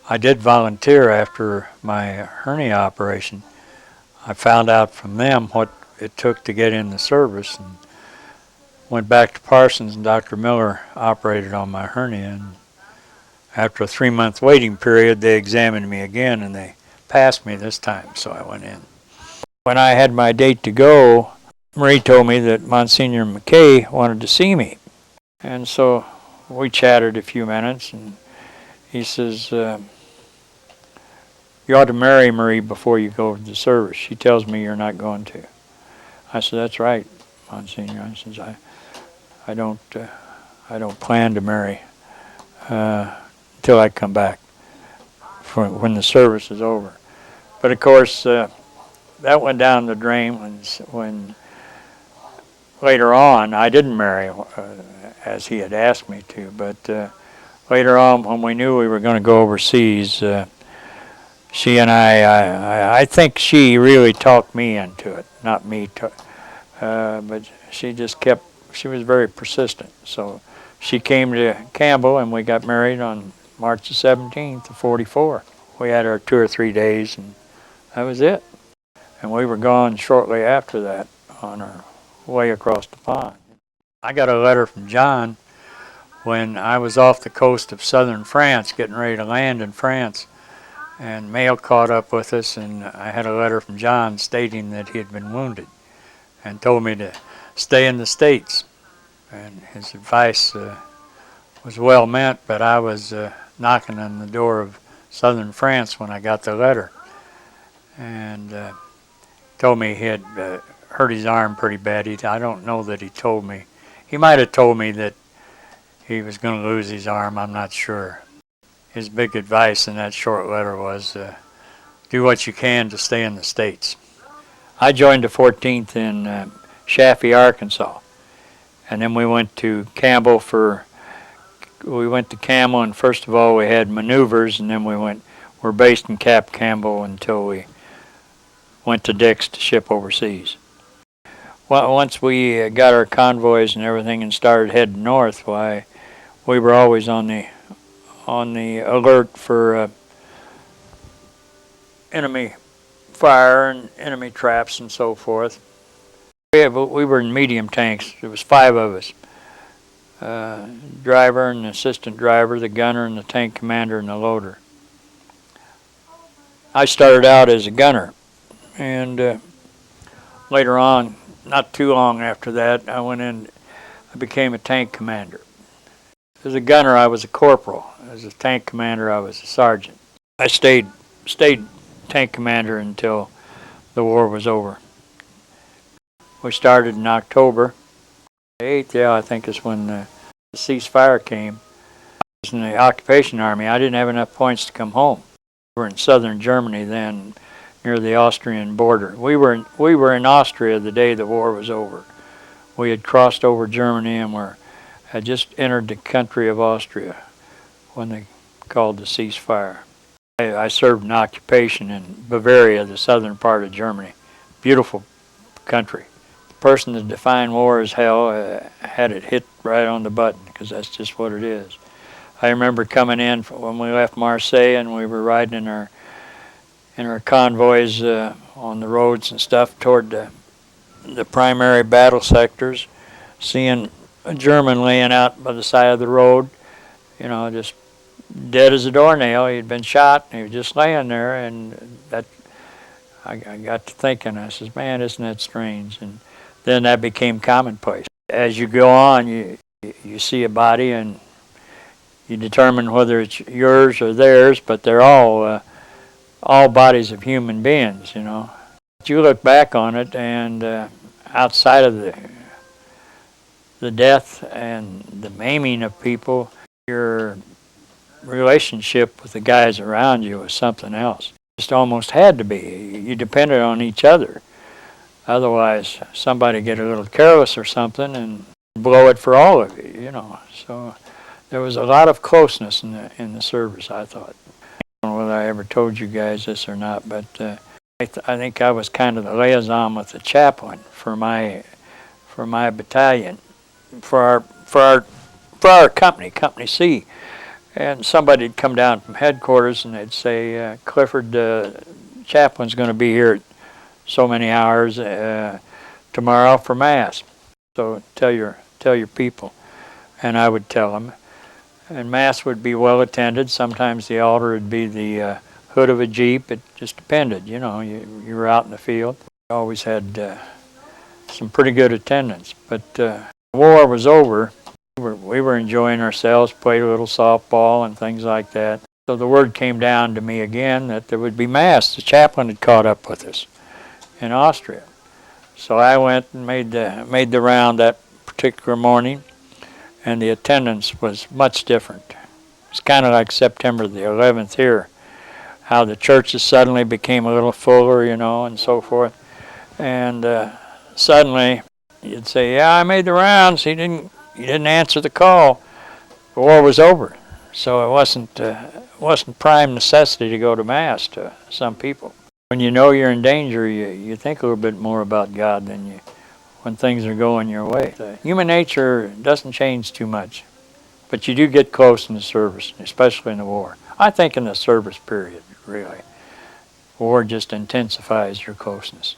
I did volunteer after my hernia operation. I found out from them what it took to get in the service and went back to Parsons, and Dr. Miller operated on my hernia. And after a 3-month waiting period, they examined me again and they passed me this time, so I went in. When I had my date to go, Marie told me that Monsignor McKay wanted to see me. And so we chatted a few minutes, and he says, you ought to marry Marie before you go to the service. She tells me you're not going to. I said, that's right, Monsignor. I says, I don't plan to marry until I come back for when the service is over. But of course, that went down the drain when later on I didn't marry as he had asked me to. But later on, when we knew we were going to go overseas, she and I think she really talked me into it, not me. But she just she was very persistent. So she came to Campbell and we got married on March the 17th of '44. We had our 2 or 3 days and that was it. And we were gone shortly after that on our way across the pond. I got a letter from John when I was off the coast of southern France, getting ready to land in France. And mail caught up with us, and I had a letter from John stating that he had been wounded and told me to stay in the States. And his advice was well meant, but I was knocking on the door of southern France when I got the letter. And told me he had hurt his arm pretty bad. I don't know that he told me. He might have told me that he was going to lose his arm. I'm not sure. His big advice in that short letter was do what you can to stay in the States. I joined the 14th in Chaffee, Arkansas. And then we went to Campbell and first of all we had maneuvers, and then we're based in Cap Campbell until we went to Dix to ship overseas. Well, once we got our convoys and everything and started heading north, why, we were always on the alert for enemy fire and enemy traps and so forth. We were in medium tanks. There was 5 of us. Driver and assistant driver, the gunner and the tank commander and the loader. I started out as a gunner, and later on, not too long after that, I became a tank commander. As a gunner, I was a corporal. As a tank commander, I was a sergeant. I stayed tank commander until the war was over. We started in October 8th, I think is when the ceasefire came. I was in the occupation army. I didn't have enough points to come home. We were in southern Germany then, near the Austrian border. We were in Austria the day the war was over. We had crossed over Germany and had just entered the country of Austria when they called the ceasefire. I served in occupation in Bavaria, the southern part of Germany. Beautiful country. The person that defined war as hell had it hit right on the button, because that's just what it is. I remember coming in when we left Marseille and we were riding in our convoys on the roads and stuff toward the primary battle sectors, seeing a German laying out by the side of the road, just dead as a doornail. He'd been shot and he was just laying there, and I got to thinking, I says, man, isn't that strange? And then that became commonplace. As you go on, you see a body and you determine whether it's yours or theirs, but they're all bodies of human beings, But you look back on it, and outside of the death and the maiming of people, your relationship with the guys around you was something else. It just almost had to be. You depended on each other. Otherwise, somebody get a little careless or something and blow it for all of you, So there was a lot of closeness in the service, I thought. I don't know whether I ever told you guys this or not, but I think I was kind of the liaison with the chaplain for my battalion, for our company, Company C. And somebody'd come down from headquarters and they'd say, Clifford, chaplain's going to be here at so many hours tomorrow for Mass. So tell your people. And I would tell them. And Mass would be well attended. Sometimes the altar would be the hood of a Jeep. It just depended, you know. You were out in the field. We always had some pretty good attendance. But the war was over. We were enjoying ourselves, played a little softball and things like that. So the word came down to me again that there would be Mass. The chaplain had caught up with us in Austria. So I went and made the round that particular morning, and the attendance was much different. It's kind of like September the 11th here, how the churches suddenly became a little fuller, you know, and so forth. And suddenly you'd say, yeah, I made the rounds. He didn't answer the call. The war was over. So it wasn't prime necessity to go to Mass to some people. When you know you're in danger, you think a little bit more about God than you when things are going your way. Human nature doesn't change too much, but you do get close in the service, especially in the war. I think in the service period, really. War just intensifies your closeness.